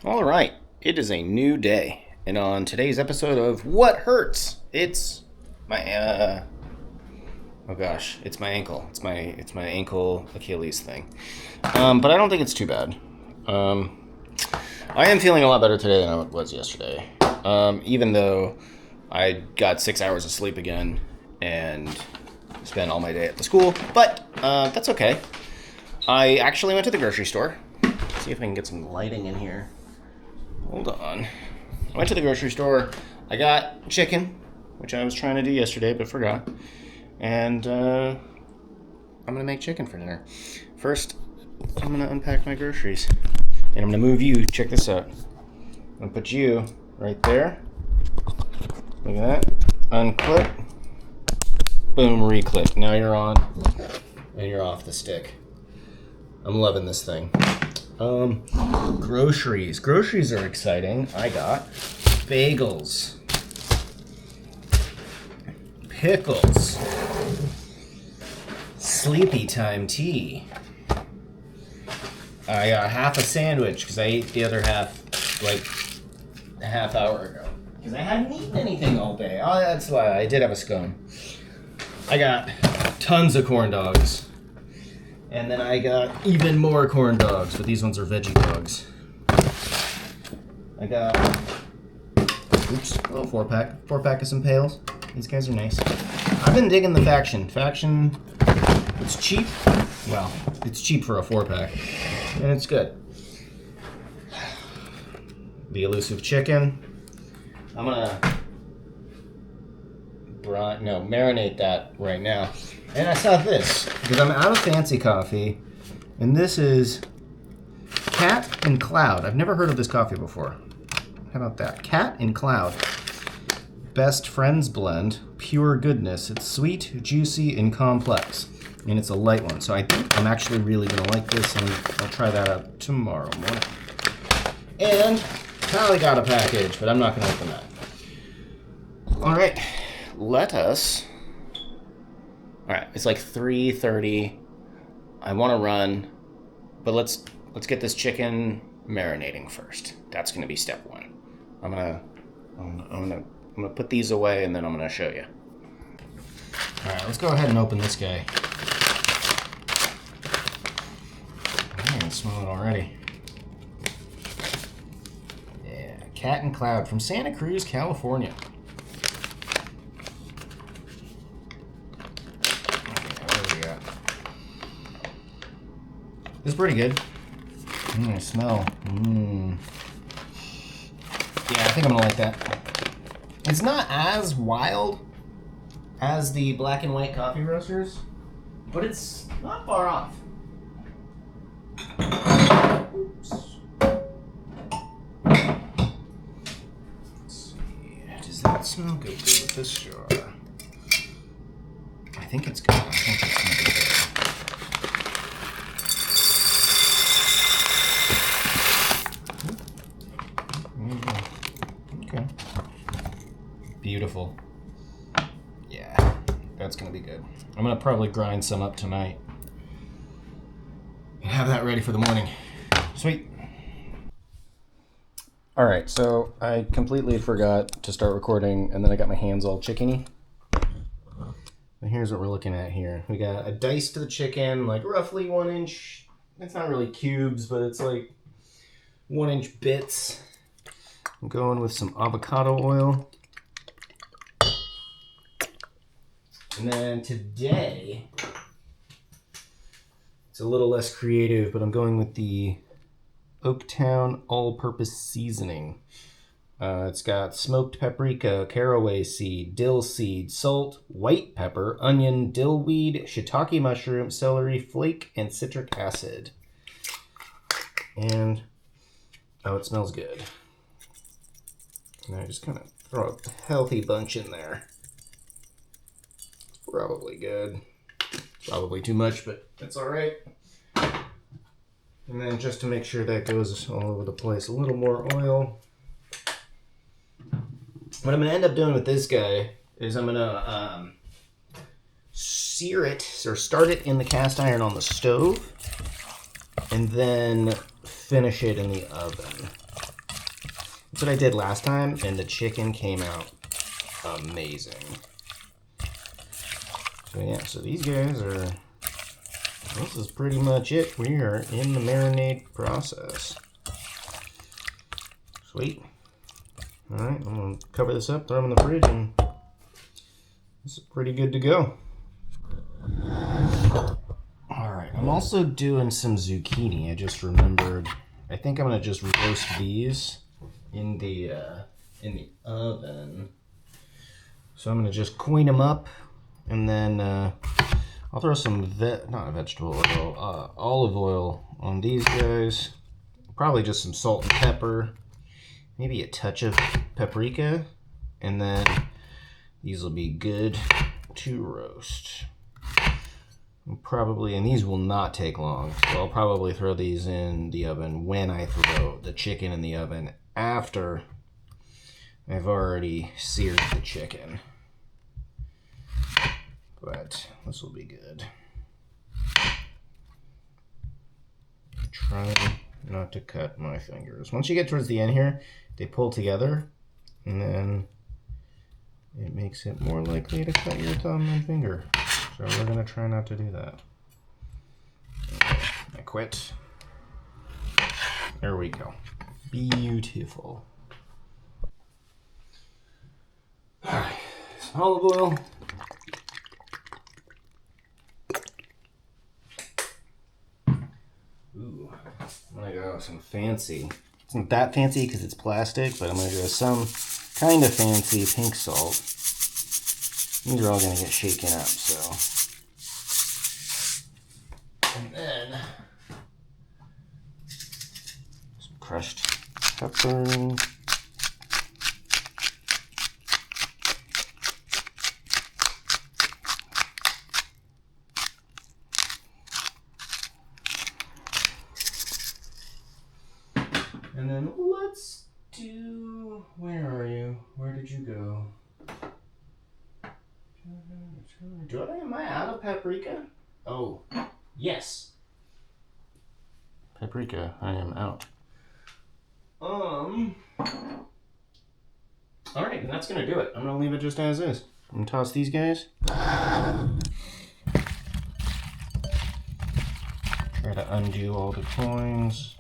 All right, it is a new day, and on today's episode of What Hurts, it's my oh gosh, it's my ankle. It's my ankle Achilles thing. But I don't think it's too bad. I am feeling a lot better today than I was yesterday. Even though I got 6 hours of sleep again and spent all my day at the school, but that's okay. I actually went to the grocery store. See if I can get some lighting in here. Hold on. I went to the grocery store. I got chicken, which I was trying to do yesterday but forgot. And I'm going to make chicken for dinner. First, I'm going to unpack my groceries. And I'm going to move you. Check this out. I'm going to put you right there. Look at that. Unclip. Boom, reclip. Now you're on. And you're off the stick. I'm loving this thing. Groceries. Groceries are exciting. I got bagels, pickles, sleepy time tea. I got half a sandwich because I ate the other half like a half hour ago. Because I hadn't eaten anything all day. Oh, that's why. I did have a scone. I got tons of corn dogs. And then I got even more corn dogs, but these ones are veggie dogs. I got, a little four pack of some pails. These guys are nice. I've been digging the Faction. Faction, it's cheap. Well, it's cheap for a 4-pack, and it's good. The elusive chicken. I'm gonna marinate that right now. And I saw this, because I'm out of fancy coffee, and this is Cat and Cloud. I've never heard of this coffee before. How about that? Cat and Cloud. Best Friends blend, pure goodness. It's sweet, juicy, and complex. And it's a light one, so I think I'm actually really going to like this, and I'll try that out tomorrow morning. And Callie got a package, but I'm not going to open that. All right, All right, it's like 3:30. I want to run, but let's get this chicken marinating first. That's going to be step one. I'm gonna put these away, and then I'm gonna show you. All right, let's go ahead and open this guy. I can smell it already. Yeah, Cat and Cloud from Santa Cruz, California. This is pretty good. I smell. Yeah, I think I'm gonna like that. It's not as wild as the black and white coffee roasters, but it's not far off. Oops. Let's see. Does that smell good with this jar? I think it's good. I think it's gonna be good. Okay. Beautiful. Yeah, that's gonna be good. I'm gonna probably grind some up tonight and have that ready for the morning. Sweet. All right, so I completely forgot to start recording, and then I got my hands all chickeny. And here's what we're looking at here. We got a diced the chicken, like roughly 1 inch. It's not really cubes, but it's like 1 inch bits. I'm going with some avocado oil. And then today, it's a little less creative, but I'm going with the Oaktown all-purpose seasoning. It's got smoked paprika, caraway seed, dill seed, salt, white pepper, onion, dill weed, shiitake mushroom, celery flake, and citric acid. And, oh, it smells good. And I just kind of throw a healthy bunch in there. Probably good. Probably too much, but that's all right. And then just to make sure that goes all over the place, a little more oil. What I'm going to end up doing with this guy is I'm going to sear it, or start it in the cast iron on the stove, and then finish it in the oven. That's what I did last time, and the chicken came out amazing. So yeah, so these guys are, this is pretty much it. We are in the marinade process. Sweet. Alright, I'm going to cover this up, throw them in the fridge, and this is pretty good to go. Alright, I'm also doing some zucchini. I just remembered. I think I'm going to just roast these in the oven. So I'm going to just coin them up, and then I'll throw some not vegetable oil, olive oil on these guys. Probably just some salt and pepper, maybe a touch of paprika, and then these will be good to roast. And these will not take long, so I'll probably throw these in the oven when I throw the chicken in the oven after I've already seared the chicken. But this will be good. Try not to cut my fingers. Once you get towards the end here, they pull together, and then it makes it more likely to cut your thumb and finger. So we're gonna try not to do that. Okay, I quit. There we go. Beautiful. Alright, some olive oil. Ooh, I'm gonna go some fancy. It's not that fancy because it's plastic, but I'm gonna go some kind of fancy pink salt. These are all gonna get shaken up, so. And then some crushed pepper. And then let's do, where are you? Where did you go? Am I out of paprika? Oh, yes. Paprika, I am out. Alright, and that's gonna do it. I'm gonna leave it just as is. I'm gonna toss these guys. Try to undo all the coins.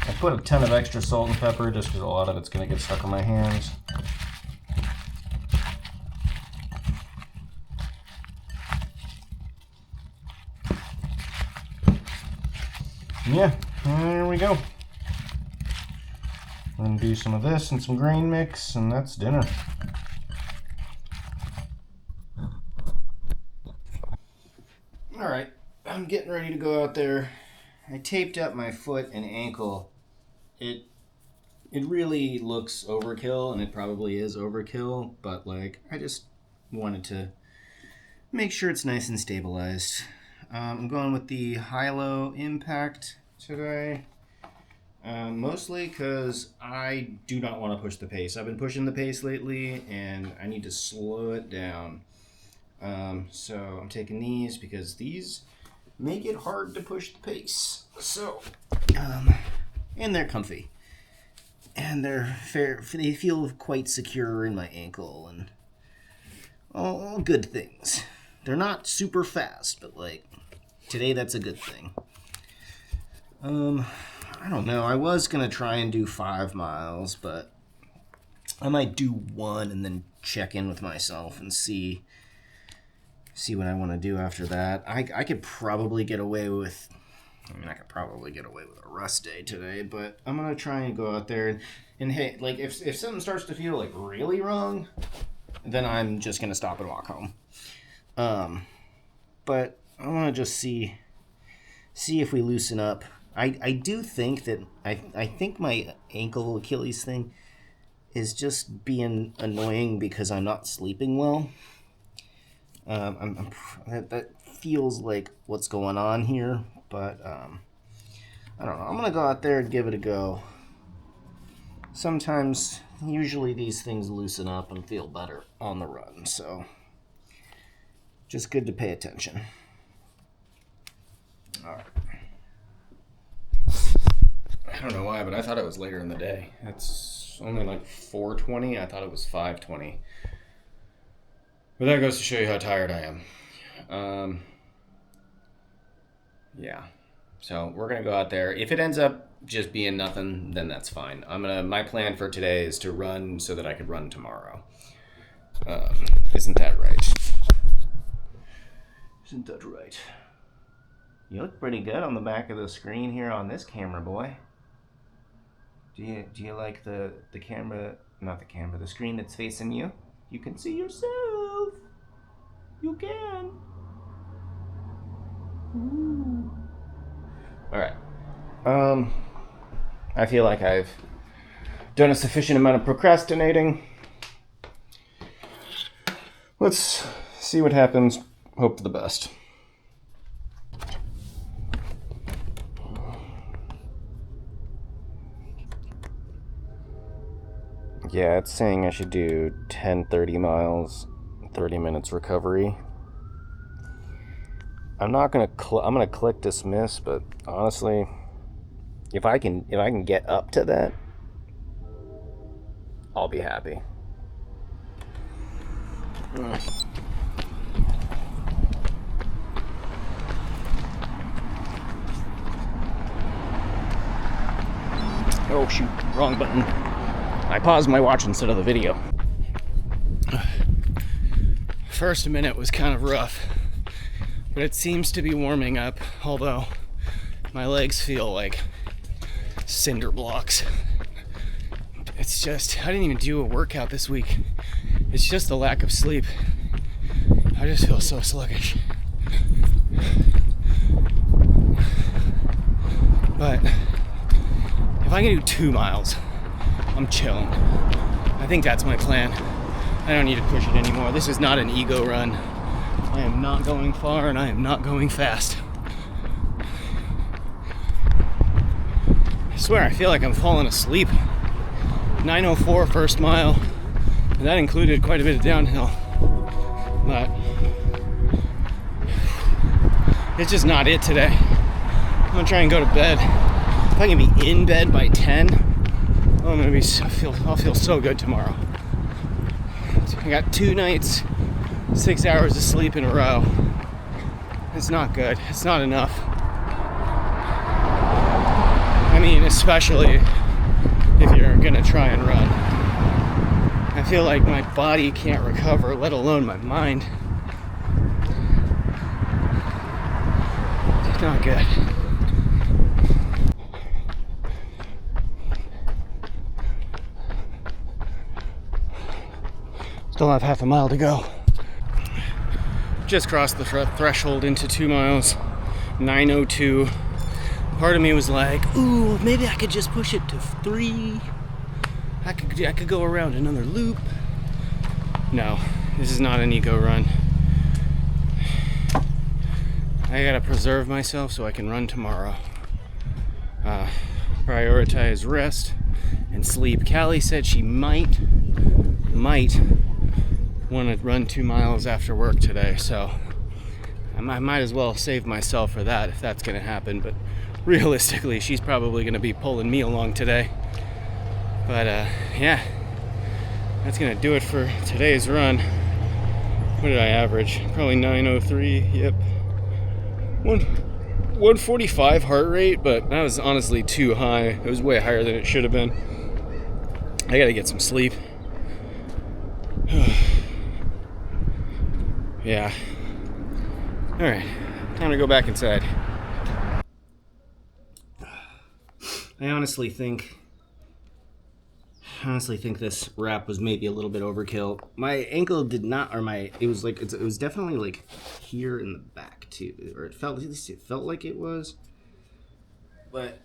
I put a ton of extra salt and pepper just because a lot of it's going to get stuck on my hands. Yeah, there we go. I'm going to do some of this and some grain mix, and that's dinner. Alright, I'm getting ready to go out there. I taped up my foot and ankle. It really looks overkill, and it probably is overkill, but like I just wanted to make sure it's nice and stabilized. I'm going with the Hilo Impact today, mostly because I do not want to push the pace. I've been pushing the pace lately, and I need to slow it down. So I'm taking these because these make it hard to push the pace. So, and they're comfy. And they feel quite secure in my ankle, and all good things. They're not super fast, but like, today that's a good thing. I don't know, I was gonna try and do 5 miles, but I might do 1 and then check in with myself and see what I want to do after that. I could probably get away with, I could probably get away with a rest day today, but I'm going to try and go out there and hey, like if something starts to feel like really wrong, then I'm just going to stop and walk home. But I want to just see if we loosen up. I do think that, I think my ankle Achilles thing is just being annoying because I'm not sleeping well. That feels like what's going on here, but I don't know. I'm gonna go out there and give it a go. Usually these things loosen up and feel better on the run, so just good to pay attention. All right. don't know why, but I thought it was later in the day. It's only like 4:20. I thought it was 5:20. But that goes to show you how tired I am. Yeah. So we're gonna go out there. If it ends up just being nothing, then that's fine. My plan for today is to run so that I could run tomorrow. Isn't that right? Isn't that right? You look pretty good on the back of the screen here on this camera, boy. Do you like the camera? Not the camera. The screen that's facing you. You can see yourself. You can. Ooh. All right. I feel like I've done a sufficient amount of procrastinating. Let's see what happens. Hope for the best. Yeah, it's saying I should do 10-30 miles, 30 minutes recovery. I'm gonna click dismiss, but honestly, if I can get up to that, I'll be happy. Oh shoot, wrong button. I paused my watch instead of the video. First minute was kind of rough, but it seems to be warming up, although my legs feel like cinder blocks. It's just, I didn't even do a workout this week. It's just the lack of sleep. I just feel so sluggish. But if I can do 2 miles, I'm chilling. I think that's my plan. I don't need to push it anymore. This is not an ego run. I am not going far and I am not going fast. I swear, I feel like I'm falling asleep. 9:04 first mile, and that included quite a bit of downhill. But it's just not it today. I'm gonna try and go to bed. If I can be in bed by 10, I'll feel so good tomorrow. I got 2 nights, 6 hours of sleep in a row. It's not good. It's not enough. I mean, especially if you're gonna try and run. I feel like my body can't recover, let alone my mind. It's not good. Still have half a mile to go. Just crossed the threshold into 2 miles, 9:02. Part of me was like, ooh, maybe I could just push it to 3. I could go around another loop. No, this is not an ego run. I gotta preserve myself so I can run tomorrow. Prioritize rest and sleep. Callie said she might want to run 2 miles after work today, so I might as well save myself for that if that's gonna happen. But realistically, she's probably gonna be pulling me along today. But yeah, that's gonna do it for today's run. What did I average? Probably 9:03. Yep, 145 heart rate, but that was honestly too high. It was way higher than it should have been. I gotta get some sleep. Yeah. All right, time to go back inside. I honestly think this wrap was maybe a little bit overkill. My ankle did not, it was definitely like here in the back too, or at least it felt like it was. But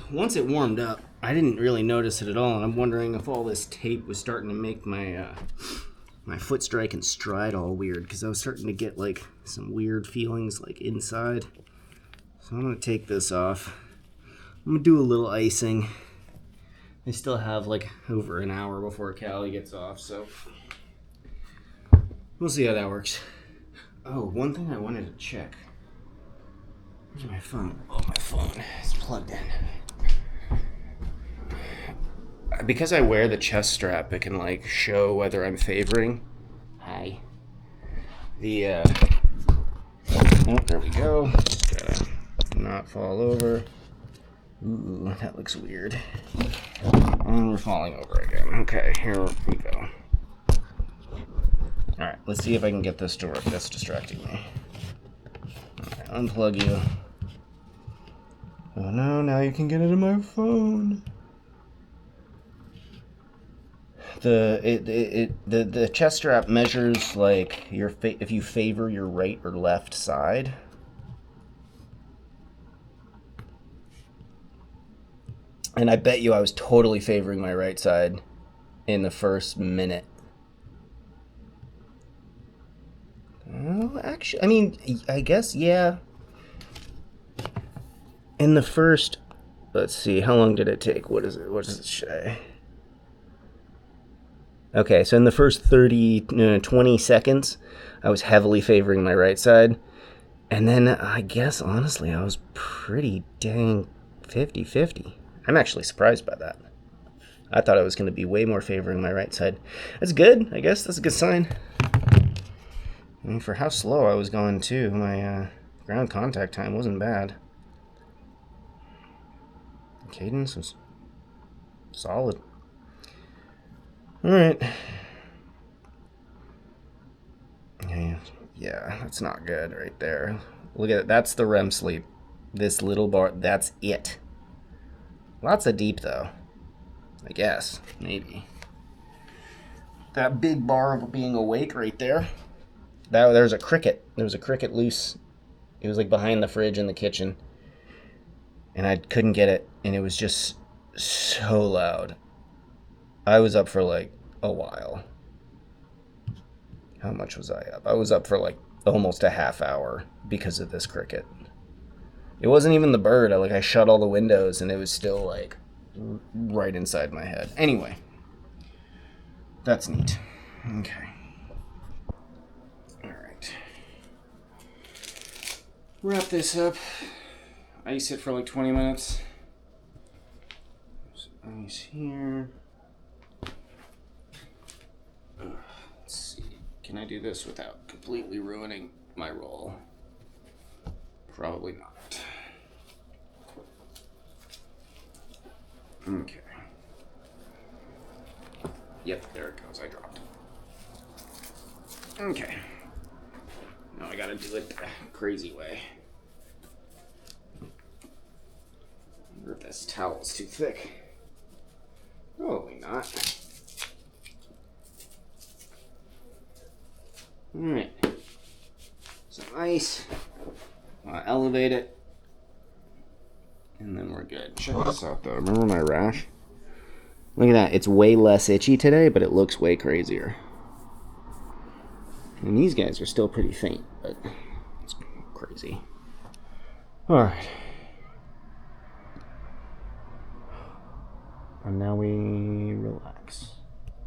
once it warmed up, I didn't really notice it at all, and I'm wondering if all this tape was starting to make my my foot strike and stride all weird, because I was starting to get like some weird feelings like inside. So I'm gonna take this off. I'm gonna do a little icing. I still have like over an hour before Callie gets off, so we'll see how that works. Oh, one thing I wanted to check. Where's my phone? Oh, my phone is plugged in. because I wear the chest strap, it can like show whether I'm favoring. Hi. The oh, there we go. Gotta not fall over. Ooh, that looks weird. And we're falling over again. Okay, here we go. Alright, let's see if I can get this to work. That's distracting me. Alright, unplug you. Oh no, now you can get it in my phone. The chest strap measures like if you favor your right or left side. And I bet you I was totally favoring my right side in the first minute. Well, actually, I mean, I guess, yeah. In the first, let's see, how long did it take? What does it say? Okay, so in the first 20 seconds, I was heavily favoring my right side. And then I guess, honestly, I was pretty dang 50-50. I'm actually surprised by that. I thought I was going to be way more favoring my right side. That's good, I guess. That's a good sign. I mean, for how slow I was going, too, my ground contact time wasn't bad. Cadence was solid. Alright. Yeah, that's not good right there. Look at it. That's the REM sleep. This little bar, that's it. Lots of deep, though. I guess. Maybe. That big bar of being awake right there. There's a cricket. There was a cricket loose. It was like behind the fridge in the kitchen. And I couldn't get it. And it was just so loud. I was up for like a while. How much was I up? I was up for like almost a half hour because of this cricket. It wasn't even the bird. I shut all the windows and it was still like right inside my head. Anyway, that's neat. Okay. All right. Wrap this up. Ice it for like 20 minutes. There's ice here. Let's see. Can I do this without completely ruining my roll? Probably not. Okay. Yep, there it goes. I dropped it. Okay. Now I gotta do it the crazy way. I wonder if this towel's too thick. Probably not. Alright. Some ice. I'll elevate it. And then we're good. Check this out though. Remember my rash? Look at that. It's way less itchy today, but it looks way crazier. And these guys are still pretty faint, but it's crazy. Alright.